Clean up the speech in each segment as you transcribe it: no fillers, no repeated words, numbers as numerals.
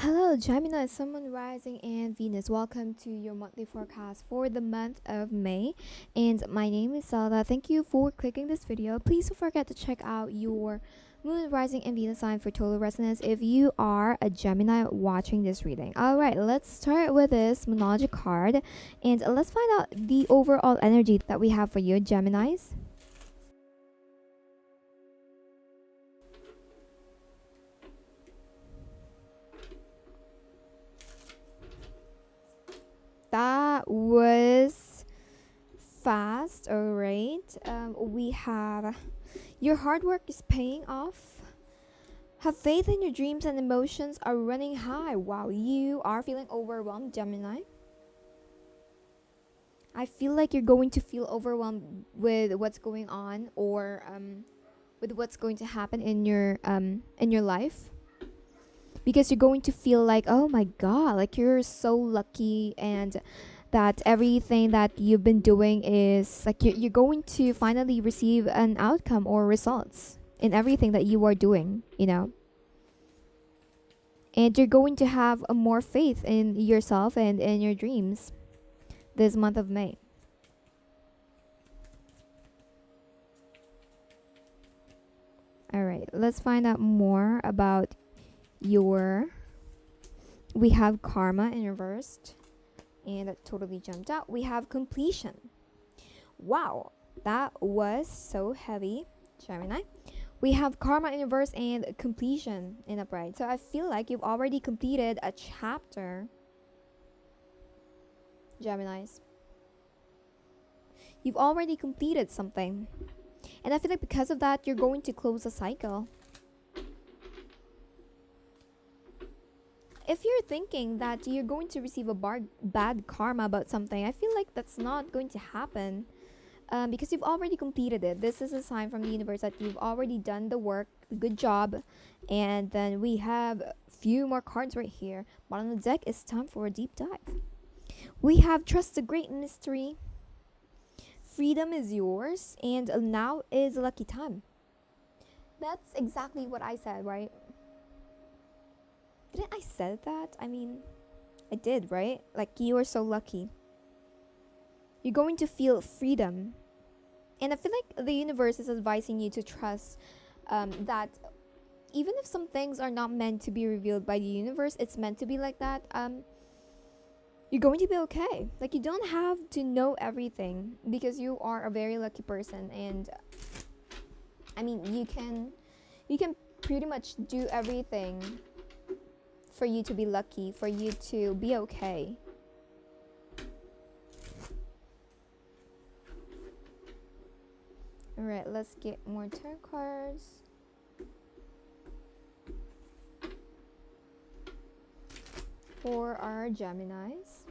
Hello, Gemini, Sun, Rising, and Venus. Welcome to your monthly forecast for the month of May. And my name is Zelda. Thank you for clicking this video. Please don't forget to check out your Moon, Rising, and Venus sign for total resonance if you are a Gemini watching this reading. Alright, let's start with this Monology card and let's find out the overall energy that we have for you, Geminis. That was fast. All right. We have your hard work is paying off. Have faith in your dreams and emotions are running high. Wow, you are feeling overwhelmed, Gemini. I feel like you're going to feel overwhelmed with what's going on, or with what's going to happen in your life, because you're going to feel like, oh my god, like you're so lucky, and that everything that you've been doing is like you're going to finally receive an outcome or results in everything that you are doing, and you're going to have a more faith in yourself and in your dreams this month of May. All right, let's find out more about your we have karma in reversed, and that totally jumped out. We have completion. Wow, that was so heavy, Gemini. We have karma in reverse and completion in upright. So I feel like you've already completed a chapter, Geminis. You've already completed something, and I feel like because of that you're going to close a cycle. If you're thinking that you're going to receive a bad karma about something, I feel like that's not going to happen, because you've already completed it. This is a sign from the universe that you've already done the work. Good job. And then we have a few more cards right here. Bottom of the deck, is time for a deep dive. We have trust the great mystery. Freedom is yours, and now is a lucky time. That's exactly what I said, right? Didn't I say that? I mean, I did, right? Like, you are so lucky. You're going to feel freedom. And I feel like the universe is advising you to trust that even if some things are not meant to be revealed by the universe, it's meant to be like that. You're going to be okay. Like, you don't have to know everything because you are a very lucky person. And I mean, you can pretty much do everything for you to be lucky, for you to be okay. Alright, let's get more tarot cards. For our Geminis.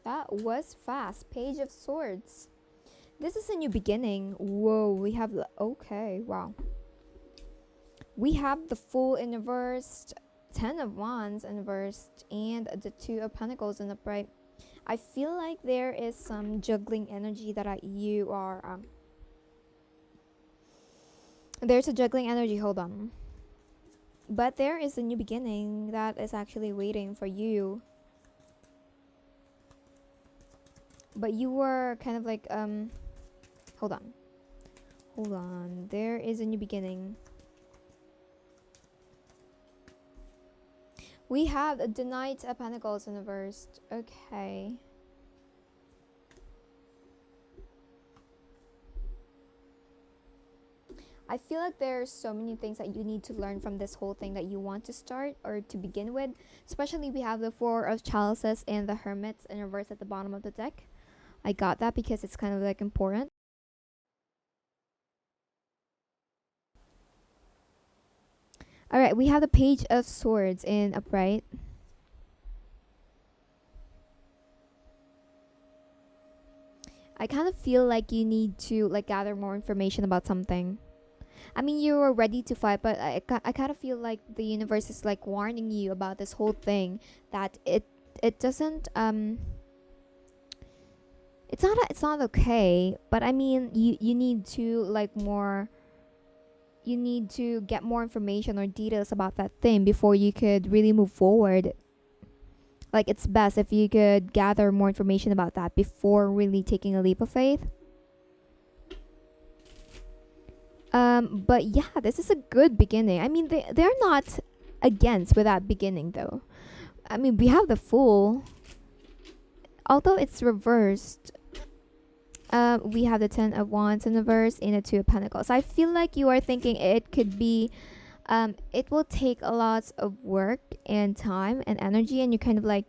That was fast. Page of Swords. This is a new beginning. Whoa, we have okay, wow. We have the Fool in reversed, 10 of Wands in reversed, and the 2 of Pentacles in upright. I feel like there is some juggling energy that you are there's a juggling energy, hold on. But there is a new beginning that is actually waiting for you. But you were kind of like hold on, there is a new beginning. We have the Knight of Pentacles in reversed. Okay. I feel like there's so many things that you need to learn from this whole thing that you want to start or to begin with. Especially we have the 4 of Chalices and the Hermits in reverse at the bottom of the deck. I got that because it's kind of like important. Alright, we have the Page of Swords in upright. I kind of feel like you need to like gather more information about something. I mean, you were ready to fight, but I kind of feel like the universe is like warning you about this whole thing, that it doesn't it's not okay, but I mean, you need to you need to get more information or details about that thing before you could really move forward. Like, it's best if you could gather more information about that before really taking a leap of faith. But yeah, this is a good beginning. I mean, they're not against with that beginning though. I mean, we have the Fool, although it's reversed. We have the Ten of Wands in the verse and the Two of Pentacles. I feel like you are thinking it could be, it will take a lot of work and time and energy, and you're kind of like,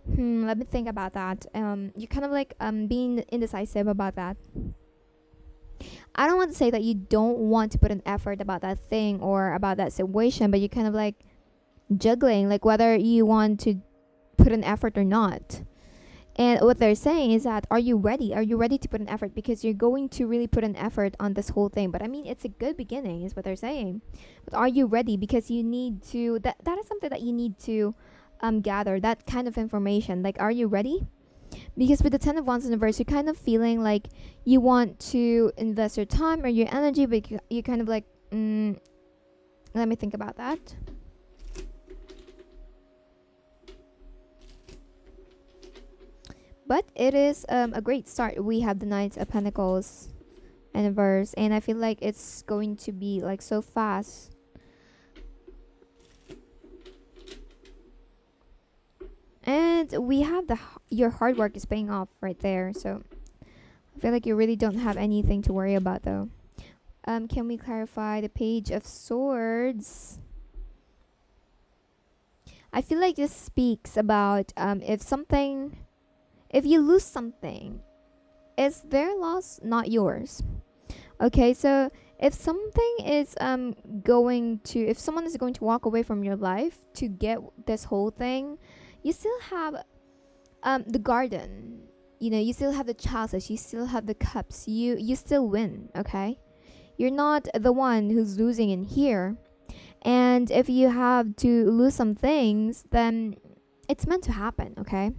let me think about that. You're kind of like being indecisive about that. I don't want to say that you don't want to put an effort about that thing or about that situation, but you're kind of like juggling, like whether you want to put an effort or not. And what they're saying is that, are you ready? Are you ready to put an effort? Because you're going to really put an effort on this whole thing. But I mean, it's a good beginning is what they're saying. But are you ready? Because you need to, that is something that you need to gather, that kind of information. Like, are you ready? Because with the Ten of Wands in the verse, you're kind of feeling like you want to invest your time or your energy, but you're kind of like, let me think about that. But it is a great start. We have the Knight of Pentacles in a verse, and I feel like it's going to be like so fast. And we have your hard work is paying off right there. So I feel like you really don't have anything to worry about though. Can we clarify the Page of Swords? I feel like this speaks about if you lose something, it's their loss, not yours. Okay, so if something is if someone is going to walk away from your life to get this whole thing, you still have the garden. You know, you still have the chalices, you still have the cups. You still win, okay? You're not the one who's losing in here. And if you have to lose some things, then it's meant to happen, okay?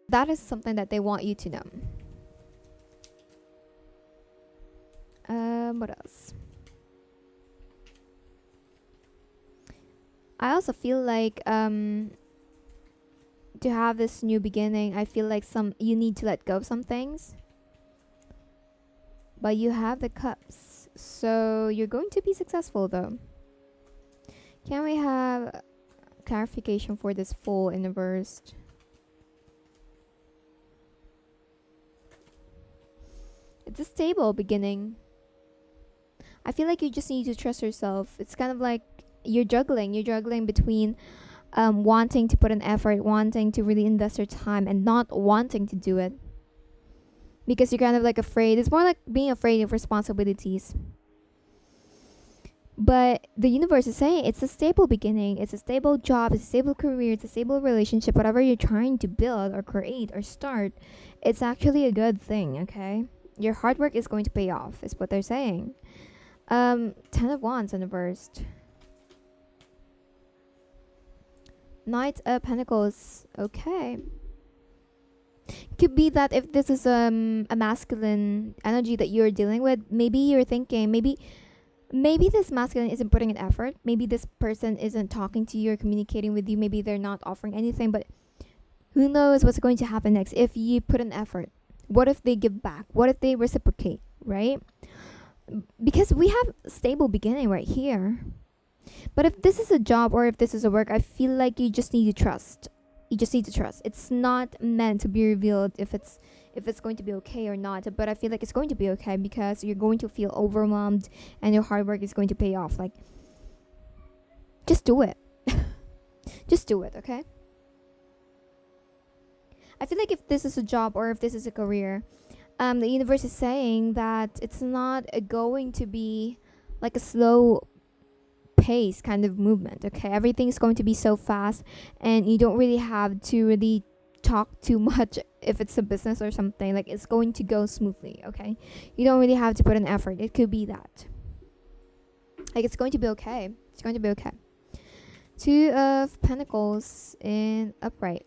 That is something that they want you to know. What else? I also feel like to have this new beginning, I feel like you need to let go of some things. But you have the cups, so you're going to be successful though. Can we have clarification for this Fool in the verse? It's a stable beginning. I feel like you just need to trust yourself. It's kind of like you're juggling between wanting to put an effort, wanting to really invest your time, and not wanting to do it because you're kind of like afraid. It's more like being afraid of responsibilities. But the universe is saying it's a stable beginning, it's a stable job, it's a stable career, it's a stable relationship. Whatever you're trying to build or create or start, it's actually a good thing, okay? Your hard work is going to pay off, is what they're saying. Ten of Wands in the verse. Knight of Pentacles. Okay. Could be that if this is a masculine energy that you're dealing with, maybe you're thinking, maybe this masculine isn't putting an effort. Maybe this person isn't talking to you or communicating with you. Maybe they're not offering anything, but who knows what's going to happen next if you put an effort. What if they give back? What if they reciprocate, right? Because we have stable beginning right here. But if this is a job or if this is a work, I feel like you just need to trust. You just need to trust. It's not meant to be revealed if it's going to be okay or not. But I feel like it's going to be okay because you're going to feel overwhelmed and your hard work is going to pay off. Like, just do it. Just do it, okay? I feel like if this is a job or if this is a career, the universe is saying that it's not going to be like a slow pace kind of movement, okay? Everything's going to be so fast and you don't really have to really talk too much if it's a business or something. Like, it's going to go smoothly, okay? You don't really have to put an effort. It could be that. Like, it's going to be okay. It's going to be okay. Two of Pentacles in upright.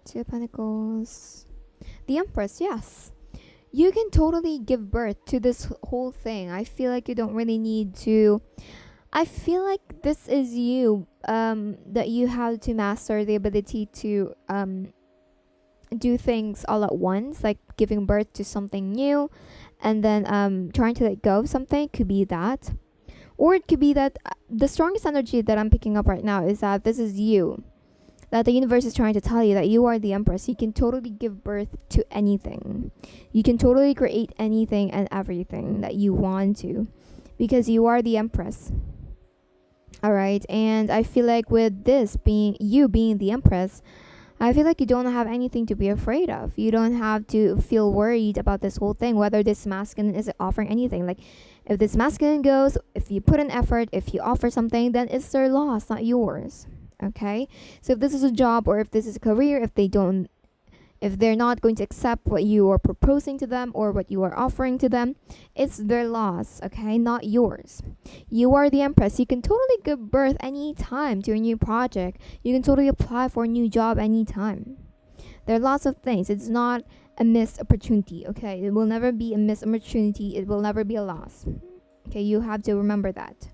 Two of Pentacles. The Empress, yes. You can totally give birth to this whole thing. I feel like you don't really need to. I feel like this is you. That you have to master the ability to do things all at once, like giving birth to something new, and then trying to let go of something. Could be that, or it could be that the strongest energy that I'm picking up right now is that this is you. That the universe is trying to tell you that you are the Empress. You can totally give birth to anything. You can totally create anything and everything that you want to, because you are the Empress. All right, and I feel like with this being you being the Empress, I feel like you don't have anything to be afraid of. You don't have to feel worried about this whole thing, whether this masculine is offering anything. Like, if this masculine goes, if you put an effort, if you offer something, then it's their loss, not yours. Okay? So if this is a job or if this is a career, if they're not going to accept what you are proposing to them or what you are offering to them, it's their loss, okay? Not yours. You are the Empress. You can totally give birth anytime to a new project. You can totally apply for a new job anytime. There are lots of things. It's not a missed opportunity, okay? It will never be a missed opportunity. It will never be a loss. Okay, you have to remember that.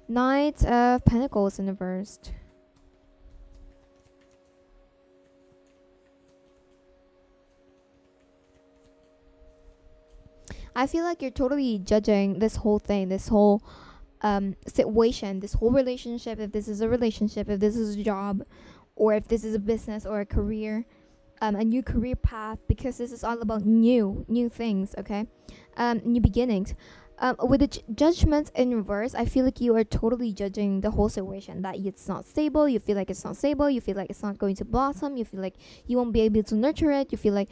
Knight of Pentacles in reverse. I feel like you're totally judging this whole thing, this whole situation, this whole relationship. If this is a relationship, if this is a job, or if this is a business or a career, a new career path, because this is all about new things. Okay, new beginnings. With the judgments in reverse, I feel like you are totally judging the whole situation. That it's not stable. You feel like it's not stable. You feel like it's not going to blossom. You feel like you won't be able to nurture it. You feel like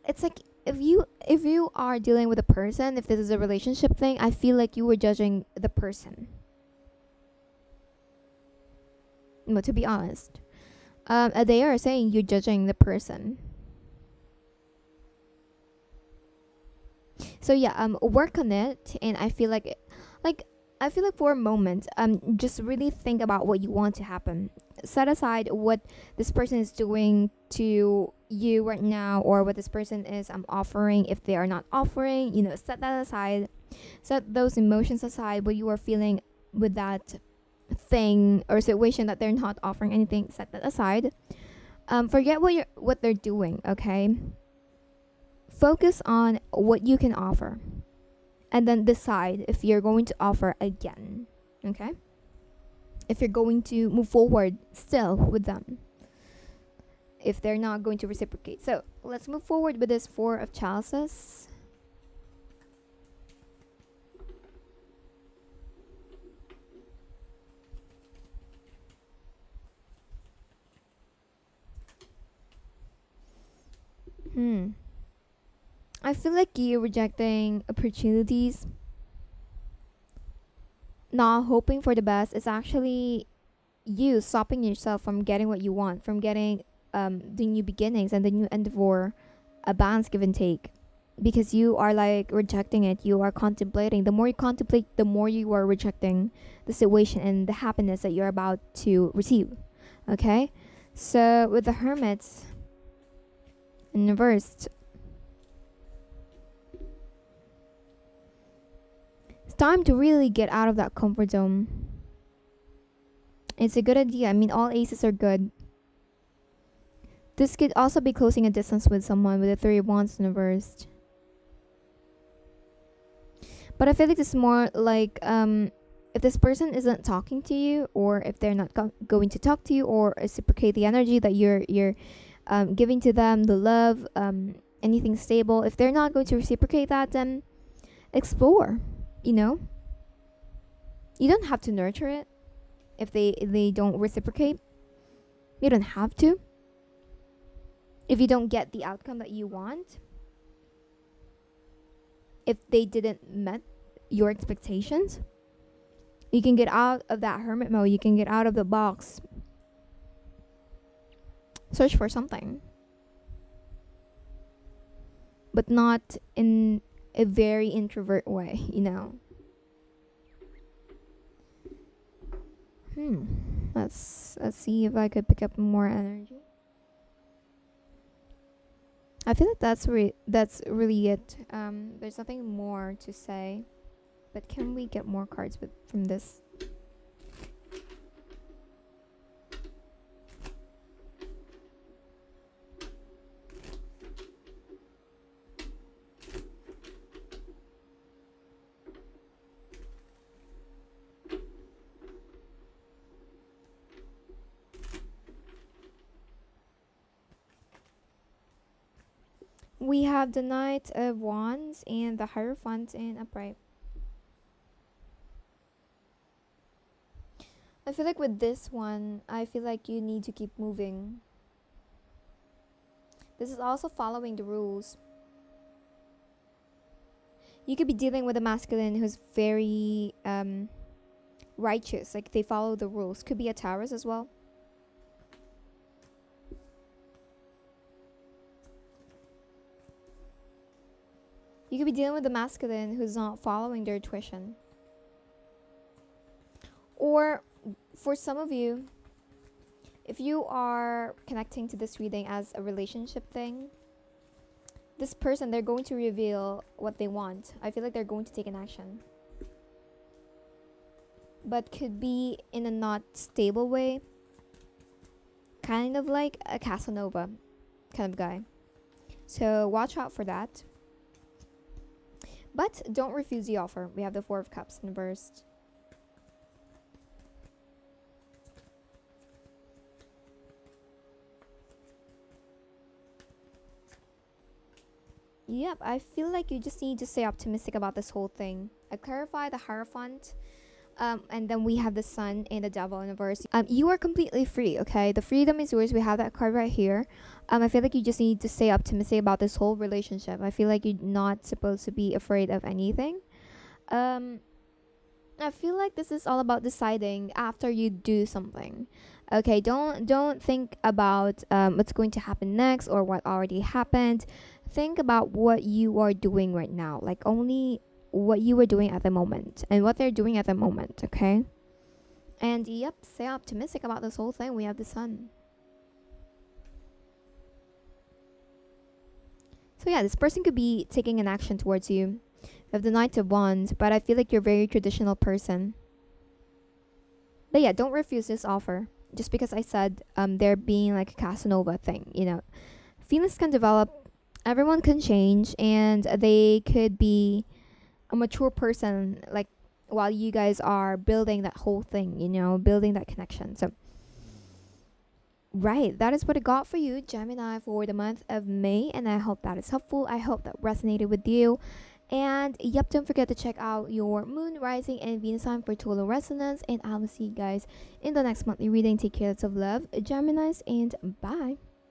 it's like if you are dealing with a person, if this is a relationship thing, I feel like you were judging the person. But to be honest, they are saying you're judging the person. So yeah, work on it, and I feel like for a moment, just really think about what you want to happen. Set aside what this person is doing to you right now, or what this person is offering. If they are not offering, set that aside. Set those emotions aside. What you are feeling with that thing or situation that they're not offering anything. Set that aside. Forget what they're doing. Okay. Focus on what you can offer, and then decide if you're going to offer again. Okay? If you're going to move forward still with them, if they're not going to reciprocate. So let's move forward with this Four of Chalices. I feel like you're rejecting opportunities, not hoping for the best. It's actually you stopping yourself from getting what you want, from getting the new beginnings and the new endeavor, a balance give and take, because you are like rejecting it. You are contemplating. The more you contemplate, the more you are rejecting the situation and the happiness that you're about to receive. Okay, so with the Hermits in reverse, it's time to really get out of that comfort zone. It's a good idea. I mean, all aces are good. This could also be closing a distance with someone with the Three of Wands in reversed. But I feel like it's more like if this person isn't talking to you, or if they're not going to talk to you or reciprocate the energy that you're giving to them, the love, anything stable, if they're not going to reciprocate that, then explore. You don't have to nurture it. If they don't reciprocate, you don't have to. If you don't get the outcome that you want, if they didn't met your expectations, you can get out of that hermit mode. You can get out of the box search for something, but not in a very introvert way, you know. Let's see if I could pick up more energy. I feel like that's really it. There's nothing more to say, but can we get more cards from this? We have the Knight of Wands and the Hierophant in upright. I feel like with this one, I feel like you need to keep moving. This is also following the rules. You could be dealing with a masculine who's very righteous, like they follow the rules. Could be a Taurus as well. You could be dealing with a masculine who's not following their intuition. Or for some of you, if you are connecting to this reading as a relationship thing, this person, they're going to reveal what they want. I feel like they're going to take an action. But could be in a not stable way. Kind of like a Casanova kind of guy. So watch out for that. But don't refuse the offer. We have the Four of Cups in reversed. Yep, I feel like you just need to stay optimistic about this whole thing. I clarify the Hierophant. And then we have the Sun and the Devil in reverse. You are completely free, okay? The freedom is yours. We have that card right here. I feel like you just need to stay optimistic about this whole relationship. I feel like you're not supposed to be afraid of anything. I feel like this is all about deciding after you do something. Okay, don't think about what's going to happen next or what already happened. Think about what you are doing right now. Like only what you were doing at the moment and what they're doing at the moment, okay? And yep, stay optimistic about this whole thing. We have the Sun. So yeah, this person could be taking an action towards you. You have the Knight of Wands, but I feel like you're a very traditional person. But yeah, don't refuse this offer. Just because I said they're being like a Casanova thing, you know. Feelings can develop, everyone can change, and they could be a mature person, like while you guys are building that whole thing, you know, building that connection. So right, that is what I got for you, Gemini, for the month of May, and I hope that is helpful. I hope that resonated with you. And yep, don't forget to check out your moon, rising, and Venus sign for total resonance, and I will see you guys in the next monthly reading. Take care, lots of love, Geminis, and bye.